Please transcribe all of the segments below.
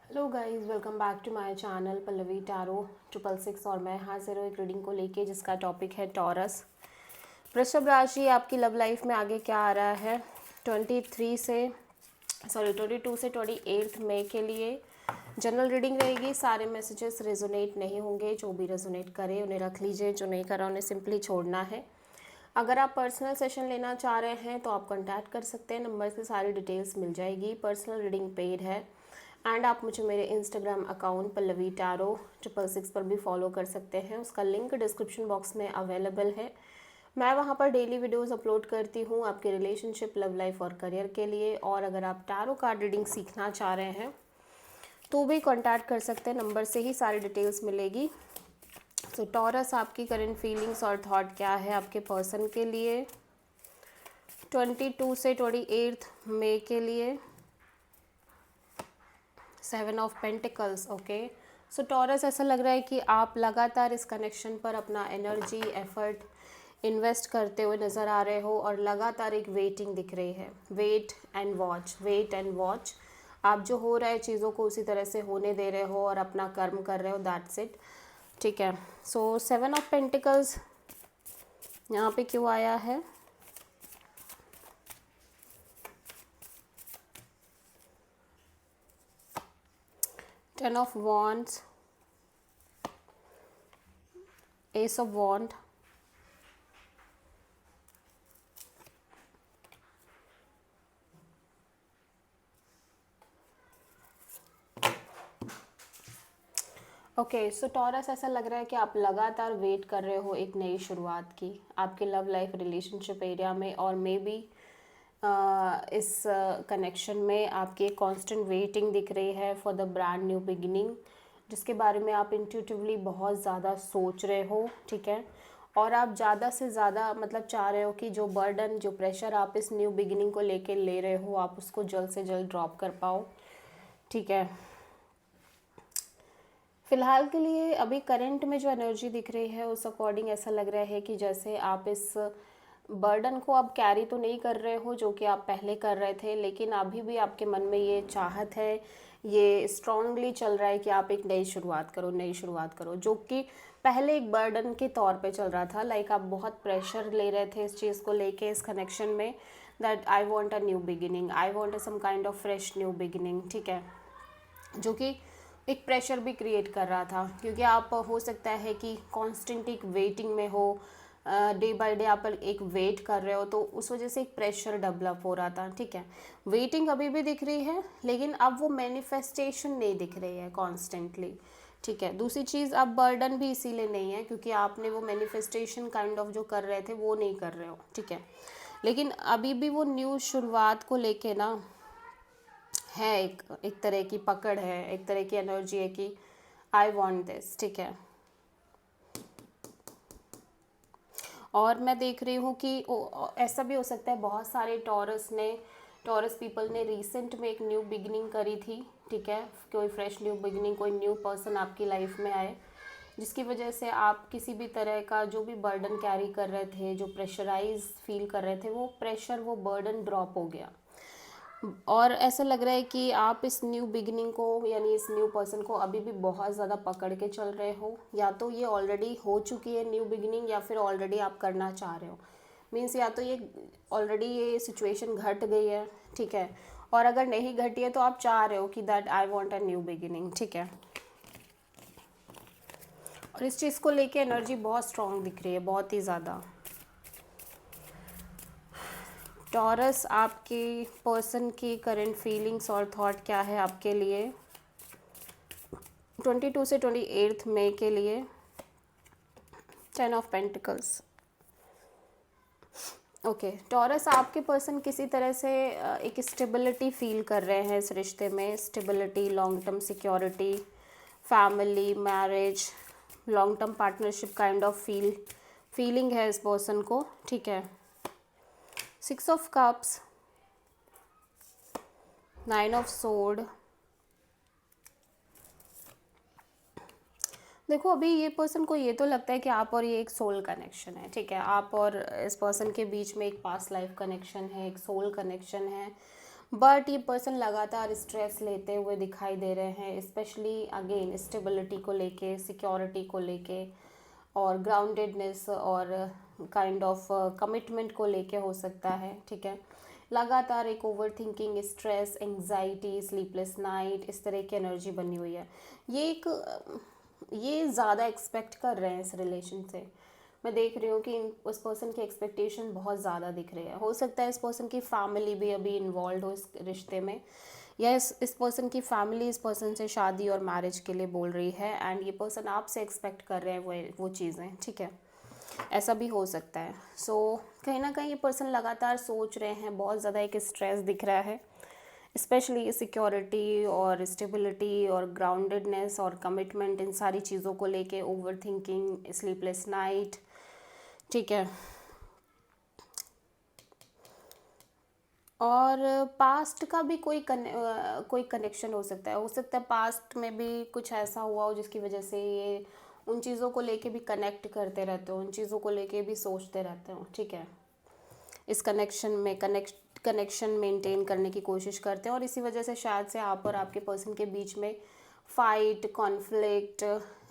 Hello guys, welcome back to my channel Pallavi tarot 666। और मैं हाजिर हूँ एक रीडिंग को लेके जिसका टॉपिक है टॉरस। वृषभ राशि, आपकी लव लाइफ में आगे क्या आ रहा है 22 से 28 मई के लिए। जनरल रीडिंग रहेगी, सारे मैसेजेस रेजोनेट नहीं होंगे। जो भी रेजोनेट करे उन्हें रख लीजिए, जो नहीं करा उन्हें सिंपली छोड़ना है। अगर आप पर्सनल सेशन लेना चाह रहे हैं तो आप कांटेक्ट कर सकते हैं, नंबर से सारी डिटेल्स मिल जाएगी। पर्सनल रीडिंग पेड है एंड आप मुझे मेरे इंस्टाग्राम अकाउंट पल्लवी टैरो 666 पर भी फॉलो कर सकते हैं। उसका लिंक डिस्क्रिप्शन बॉक्स में अवेलेबल है। मैं वहाँ पर डेली वीडियोस अपलोड करती हूँ आपके रिलेशनशिप, लव लाइफ और करियर के लिए। और अगर आप टैरो कार्ड रीडिंग सीखना चाह रहे हैं तो भी कांटेक्ट कर सकते हैं, नंबर से ही सारी डिटेल्स मिलेगी। सो टॉरस, आपकी करंट फीलिंग्स और थॉट क्या है आपके पर्सन के लिए 22 से 28 मई के लिए। 7 of pentacles. Okay, so Taurus, ऐसा लग रहा है कि आप लगातार इस कनेक्शन पर अपना एनर्जी एफर्ट इन्वेस्ट करते हुए नज़र आ रहे हो और लगातार एक वेटिंग दिख रही है। Wait and watch, wait and watch. आप जो हो रहा है चीज़ों को उसी तरह से होने दे रहे हो और अपना कर्म कर रहे हो, दैट्स इट। ठीक है, सो 7 ऑफ पेंटिकल्स यहाँ पे क्यों आया है? Ten of wands, ace of wand, okay. So Taurus, ऐसा लग रहा है कि आप लगातार वेट कर रहे हो एक नई शुरुआत की आपके लव लाइफ रिलेशनशिप एरिया में, और मे बी इस कनेक्शन में आपकी एक कांस्टेंट वेटिंग दिख रही है for the brand new beginning, जिसके बारे में आप इंट्यूटिवली बहुत ज़्यादा सोच रहे हो। ठीक है, और आप ज़्यादा से ज़्यादा मतलब चाह रहे हो कि जो बर्डन, जो प्रेशर आप इस न्यू बिगिनिंग को लेके ले रहे हो, आप उसको जल्द से जल्द ड्रॉप कर पाओ। ठीक है, फिलहाल के लिए अभी करंट में जो एनर्जी दिख रही है उस अकॉर्डिंग ऐसा लग रहा है कि जैसे आप इस बर्डन को अब कैरी तो नहीं कर रहे हो जो कि आप पहले कर रहे थे, लेकिन अभी भी आपके मन में ये चाहत है, ये स्ट्रांगली चल रहा है कि आप एक नई शुरुआत करो, नई शुरुआत करो, जो कि पहले एक बर्डन के तौर पे चल रहा था। लाइक आप बहुत प्रेशर ले रहे थे इस चीज़ को लेके, इस कनेक्शन में, that I want a new beginning, I want a some kind of fresh new beginning. ठीक है, जो कि एक प्रेशर भी क्रिएट कर रहा था, क्योंकि आप हो सकता है कि कांस्टेंट एक वेटिंग में हो, डे बाय डे आप एक वेट कर रहे हो, तो उस वजह से एक प्रेशर डेवलप हो रहा था। ठीक है, वेटिंग अभी भी दिख रही है लेकिन अब वो मैनिफेस्टेशन नहीं दिख रही है कॉन्स्टेंटली। ठीक है, दूसरी चीज़, अब बर्डन भी इसीलिए नहीं है क्योंकि आपने वो मैनिफेस्टेशन काइंड ऑफ जो कर रहे थे वो नहीं कर रहे हो। ठीक है, लेकिन अभी भी वो न्यू शुरुआत को लेके ना है, एक तरह की पकड़ है, एक तरह की एनर्जी है कि आई वॉन्ट दिस। ठीक है, और मैं देख रही हूँ कि ऐसा भी हो सकता है बहुत सारे टॉरस पीपल ने रिसेंट में एक न्यू बिगिनिंग करी थी। ठीक है, कोई फ्रेश न्यू बिगिनिंग, कोई न्यू पर्सन आपकी लाइफ में आए जिसकी वजह से आप किसी भी तरह का जो भी बर्डन कैरी कर रहे थे, जो प्रेशराइज फील कर रहे थे, वो प्रेशर, वो बर्डन ड्रॉप हो गया। और ऐसा लग रहा है कि आप इस न्यू बिगिनिंग को, यानी इस न्यू पर्सन को अभी भी बहुत ज़्यादा पकड़ के चल रहे हो, या तो ये ऑलरेडी हो चुकी है न्यू बिगिनिंग या फिर ऑलरेडी आप करना चाह रहे हो। मीन्स या तो ये ऑलरेडी ये सिचुएशन घट गई है। ठीक है, और अगर नहीं घटी है तो आप चाह रहे हो कि that I want a new beginning. ठीक है, और इस चीज़ को लेके एनर्जी बहुत स्ट्रांग दिख रही है, बहुत ही ज़्यादा। टॉरस, आपके पर्सन की करंट फीलिंग्स और थॉट क्या है आपके लिए 22 से 28 मई के लिए। 10 ऑफ पेंटिकल्स। ओके, टॉरस, आपके पर्सन किसी तरह से एक स्टेबिलिटी फील कर रहे हैं इस रिश्ते में। Stability, long term security, family, marriage, long term partnership kind of feeling है इस पर्सन को। ठीक है, 6 ऑफ कप्स, 9 ऑफ सोर्ड। देखो, अभी ये पर्सन को ये तो लगता है कि आप और ये एक सोल कनेक्शन है। ठीक है, आप और इस पर्सन के बीच में एक पास्ट लाइफ कनेक्शन है, एक सोल कनेक्शन है, बट ये पर्सन लगातार स्ट्रेस लेते हुए दिखाई दे रहे हैं, स्पेशली अगेन स्टेबिलिटी को लेके, सिक्योरिटी को लेके, और ग्राउंडेडनेस और काइंड ऑफ कमिटमेंट को लेके हो सकता है, ठीक है। लगातार एक over thinking, stress, anxiety, sleepless night, इस तरह की एनर्जी बनी हुई है। ये ज़्यादा एक्सपेक्ट कर रहे हैं इस रिलेशन से। मैं देख रही हूँ कि उस पर्सन की एक्सपेक्टेशन बहुत ज़्यादा दिख रही है। हो सकता है इस पर्सन की फैमिली भी अभी इन्वॉल्व हो इस रिश्ते में, या इस पर्सन की फैमिली इस पर्सन से शादी और मैरिज के लिए बोल रही है, एंड ये पर्सन आपसे एक्सपेक्ट कर रहे हैं वो चीज़ें, ठीक है। ऐसा भी हो सकता है। सो कहीं ना कहीं ये पर्सन लगातार सोच रहे हैं, बहुत ज़्यादा एक स्ट्रेस दिख रहा है, स्पेशली सिक्योरिटी और स्टेबिलिटी और ग्राउंडेडनेस और कमिटमेंट, इन सारी चीज़ों को लेके ओवर थिंकिंग, स्लीपलेस नाइट, ठीक है। और पास्ट का भी कोई कनेक्शन हो सकता है पास्ट में भी कुछ ऐसा हुआ हो जिसकी वजह से ये उन चीज़ों को लेके भी कनेक्ट करते रहते हो, उन चीज़ों को लेके भी सोचते रहते हो, ठीक है। इस कनेक्शन मेंटेन करने की कोशिश करते हैं, और इसी वजह से शायद से आप और आपके पर्सन के बीच में फाइट, कॉन्फ्लिक्ट,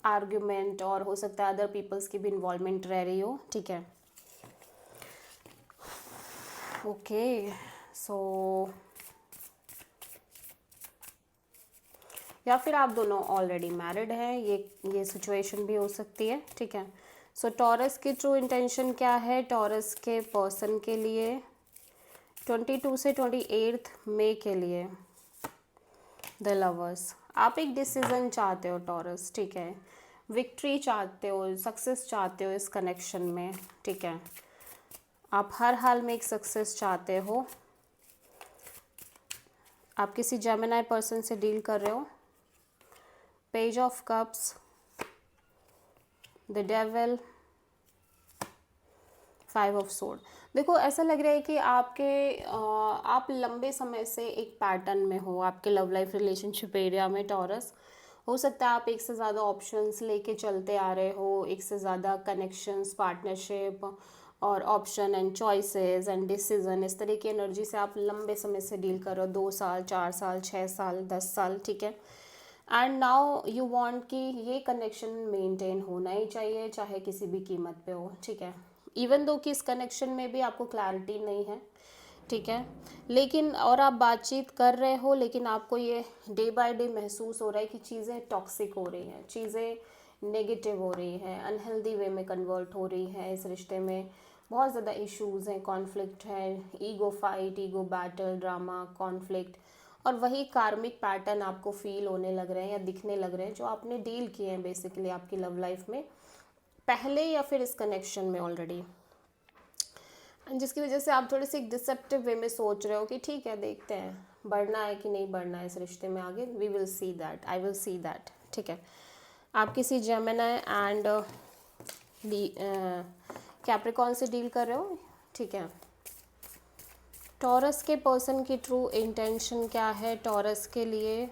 आर्ग्यूमेंट, और हो सकता है अदर पीपल्स की भी इन्वॉल्वमेंट रह रही हो, ठीक है। ओके, सो या फिर आप दोनों ऑलरेडी मैरिड हैं, ये सिचुएशन भी हो सकती है, ठीक है। सो टॉरस की ट्रू इंटेंशन क्या है टॉरस के पर्सन के लिए 22 से 28 मई के लिए? The lovers. आप एक डिसीजन चाहते हो टॉरस, ठीक है। विक्ट्री चाहते हो, सक्सेस चाहते हो इस कनेक्शन में, ठीक है। आप हर हाल में एक सक्सेस चाहते हो। आप किसी जेमिनी पर्सन से डील कर रहे हो। Page of cups, the devil, 5 of sword. देखो ऐसा लग रहा है कि आप लंबे समय से एक पैटर्न में हो आपके लव लाइफ रिलेशनशिप एरिया में टॉरस। हो सकता है आप एक से ज़्यादा ऑप्शंस लेके चलते आ रहे हो, एक से ज़्यादा कनेक्शंस, पार्टनरशिप और option and choices and decision, इस तरह की एनर्जी से आप लंबे समय से डील कर रहे हो, 2 साल, 4 साल, 6 साल, 10 साल, ठीक है। एंड नाउ यू वांट कि ये कनेक्शन मेंटेन होना ही चाहिए, चाहे किसी भी कीमत पे हो, ठीक है। इवन दो कि इस कनेक्शन में भी आपको क्लैरिटी नहीं है, ठीक है, लेकिन और आप बातचीत कर रहे हो, लेकिन आपको ये डे बाय डे महसूस हो रहा है कि चीज़ें टॉक्सिक हो रही हैं, चीज़ें नेगेटिव हो रही हैं, अनहेल्दी वे में कन्वर्ट हो रही हैं, इस रिश्ते में बहुत ज़्यादा इश्यूज़ हैं, कॉन्फ्लिक्ट है, ego fight, ego battle, drama, conflict, और वही कार्मिक पैटर्न आपको फील होने लग रहे हैं या दिखने लग रहे हैं जो आपने डील किए हैं बेसिकली आपकी लव लाइफ में पहले या फिर इस कनेक्शन में ऑलरेडी, जिसकी वजह से आप थोड़े से एक डिसेप्टिव वे में सोच रहे हो कि ठीक है, देखते हैं बढ़ना है कि नहीं बढ़ना है इस रिश्ते में आगे, we will see that, I will see that, ठीक है। आप किसी जेमिनी एंड कैप्रिकॉर्न से डील कर रहे हो, ठीक है। टॉरस के पर्सन की ट्रू इंटेंशन क्या है टॉरस के लिए?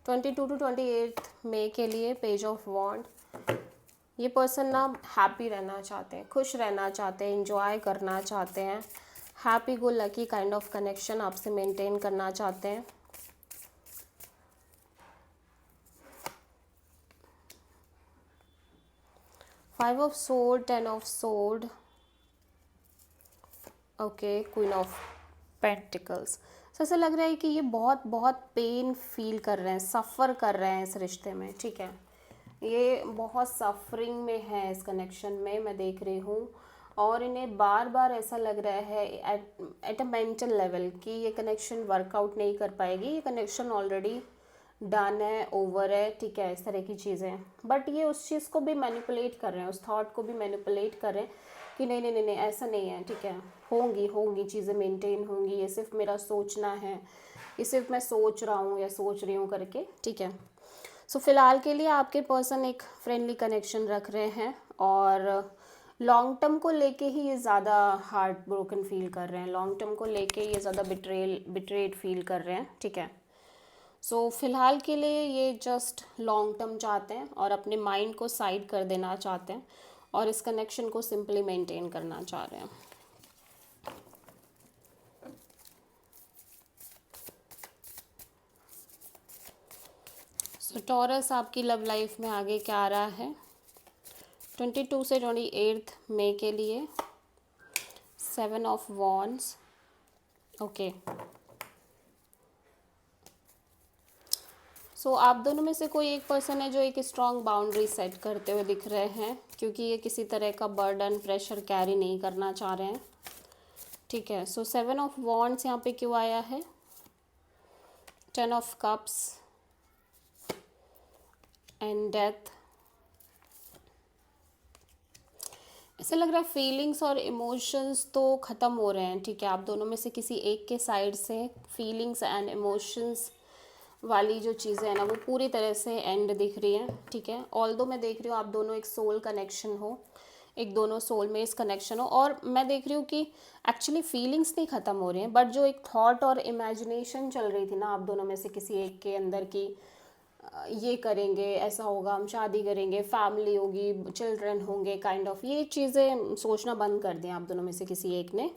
ट्वेंटी टू टू 28 मई के लिए पेज ऑफ वॉन्ड। ये पर्सन ना हैप्पी रहना चाहते हैं, खुश रहना चाहते हैं, इंजॉय करना चाहते हैं, happy go lucky kind of connection आपसे मेंटेन करना चाहते हैं। Five of sword, 10 of sword, okay, queen of pentacles. तो ऐसा लग रहा है कि ये बहुत बहुत पेन फील कर रहे हैं, सफ़र कर रहे हैं इस रिश्ते में, ठीक है। ये बहुत सफरिंग में है इस कनेक्शन में, मैं देख रही हूँ, और इन्हें बार बार ऐसा लग रहा है एट अ मेंटल लेवल कि ये कनेक्शन वर्कआउट नहीं कर पाएगी, ये कनेक्शन ऑलरेडी डन है, ओवर है, ठीक है, इस तरह की चीज़ें। बट ये उस चीज़ को भी मैनिपुलेट कर रहे हैं, उस थॉट को भी मैनिपुलेट कर रहे हैं कि नहीं नहीं नहीं नहीं ऐसा नहीं है, ठीक है, होंगी होंगी चीज़ें मेंटेन होंगी, ये सिर्फ मेरा सोचना है, ये सिर्फ मैं सोच रहा हूँ या सोच रही हूँ करके, ठीक है। सो फ़िलहाल के लिए आपके पर्सन एक फ्रेंडली कनेक्शन रख रहे हैं, और लॉन्ग टर्म को लेके ही ये ज़्यादा हार्ट ब्रोकन फील कर रहे हैं, लॉन्ग टर्म को लेके ये ज़्यादा बिट्रेड फील कर रहे हैं, ठीक है। सो फ़िलहाल के लिए ये जस्ट लॉन्ग टर्म चाहते हैं और अपने माइंड को साइड कर देना चाहते हैं, और इस कनेक्शन को सिंपली मेंटेन करना चाह रहे हैं। सो टॉरस आपकी लव लाइफ में आगे क्या आ रहा है 22 से 28 मई के लिए। 7 ऑफ वॉन्ड्स, ओके। सो आप दोनों में से कोई एक पर्सन है जो एक स्ट्रॉन्ग बाउंड्री सेट करते हुए दिख रहे हैं, क्योंकि ये किसी तरह का बर्डन प्रेशर कैरी नहीं करना चाह रहे हैं, ठीक है। सो 7 ऑफ वॉन्ड्स यहाँ पे क्यों आया है, 10 ऑफ कप्स एंड डेथ। ऐसा लग रहा है फीलिंग्स और इमोशंस तो ख़त्म हो रहे हैं, ठीक है। आप दोनों में से किसी एक के साइड से फीलिंग्स एंड इमोशंस वाली जो चीज़ें हैं ना वो पूरी तरह से एंड दिख रही हैं, ठीक है। ऑल्दो मैं देख रही हूँ आप दोनों एक सोल कनेक्शन हो, एक दोनों सोलमेट्स कनेक्शन हो, और मैं देख रही हूँ कि एक्चुअली फीलिंग्स नहीं ख़त्म हो रही हैं, बट जो एक थॉट और इमेजिनेशन चल रही थी ना आप दोनों में से किसी एक के अंदर की ये करेंगे, ऐसा होगा, हम शादी करेंगे, फैमिली होगी, चिल्ड्रन होंगे, काइंड ऑफ ये चीज़ें सोचना बंद कर दें आप दोनों में से किसी एक ने।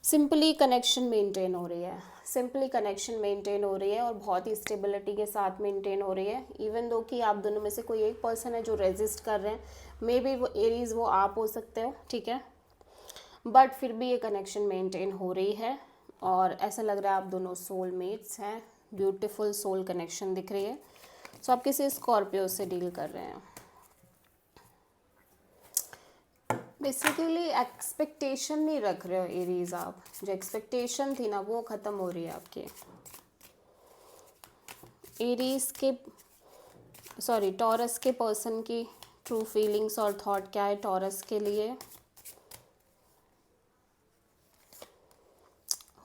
सिंपली कनेक्शन मेंटेन हो रही है, सिंपली कनेक्शन मेंटेन हो रही है और बहुत ही स्टेबिलिटी के साथ मेंटेन हो रही है। इवन दो कि आप दोनों में से कोई एक पर्सन है जो रेजिस्ट कर रहे हैं, मे बी वो एरीज वो आप हो सकते हो, ठीक है, बट फिर भी ये कनेक्शन मेंटेन हो रही है और ऐसा लग रहा है आप दोनों सोलमेट्स हैं। ब्यूटीफुल सोल कनेक्शन दिख रही है। सो आप किसी स्कॉर्पियो से डील कर रहे हैं। बेसिकली एक्सपेक्टेशन नहीं रख रहे हो एरीज, आप जो एक्सपेक्टेशन थी ना वो ख़त्म हो रही है आपकी। एरीज के सॉरी टॉरस के पर्सन की ट्रू फीलिंग्स और थॉट क्या है टॉरस के लिए,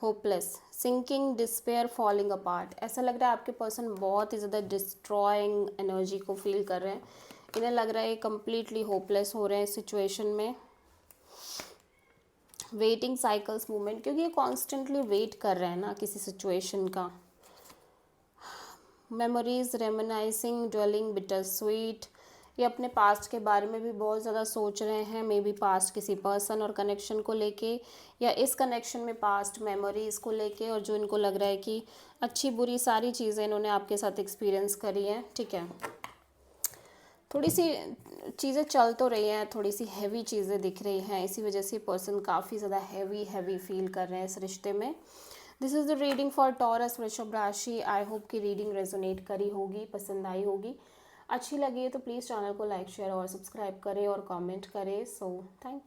hopeless, sinking, despair, falling apart. ऐसा लग रहा है आपके पर्सन बहुत ही ज़्यादा डिस्ट्रॉइंग एनर्जी को फील कर रहे हैं। इन्हें लग रहा है ये कम्प्लीटली होपलेस हो रहे हैं इस सिचुएशन में। वेटिंग साइकिल्स मूवमेंट, क्योंकि ये कॉन्स्टेंटली वेट कर रहे हैं ना किसी सिचुएशन का। Memories, reminiscing, dwelling, bitter sweet. ये अपने पास्ट के बारे में भी बहुत ज़्यादा सोच रहे हैं, मे बी पास्ट किसी पर्सन और कनेक्शन को लेके, या इस कनेक्शन में पास्ट मेमोरीज़ को लेके, और जो इनको लग रहा है कि अच्छी बुरी सारी चीज़ें इन्होंने आपके साथ एक्सपीरियंस करी हैं, ठीक है। थोड़ी सी चीज़ें चल तो रही हैं, थोड़ी सी हैवी चीज़ें दिख रही हैं, इसी वजह से पर्सन काफ़ी ज़्यादा हैवी फील कर रहे हैं इस रिश्ते में। This is the reading for taurus वृषभ राशि। आई होप कि रीडिंग रेजोनेट करी होगी, पसंद आई होगी। अच्छी लगी है तो प्लीज़ चैनल को लाइक, शेयर और सब्सक्राइब करें और कमेंट करें। So thank you.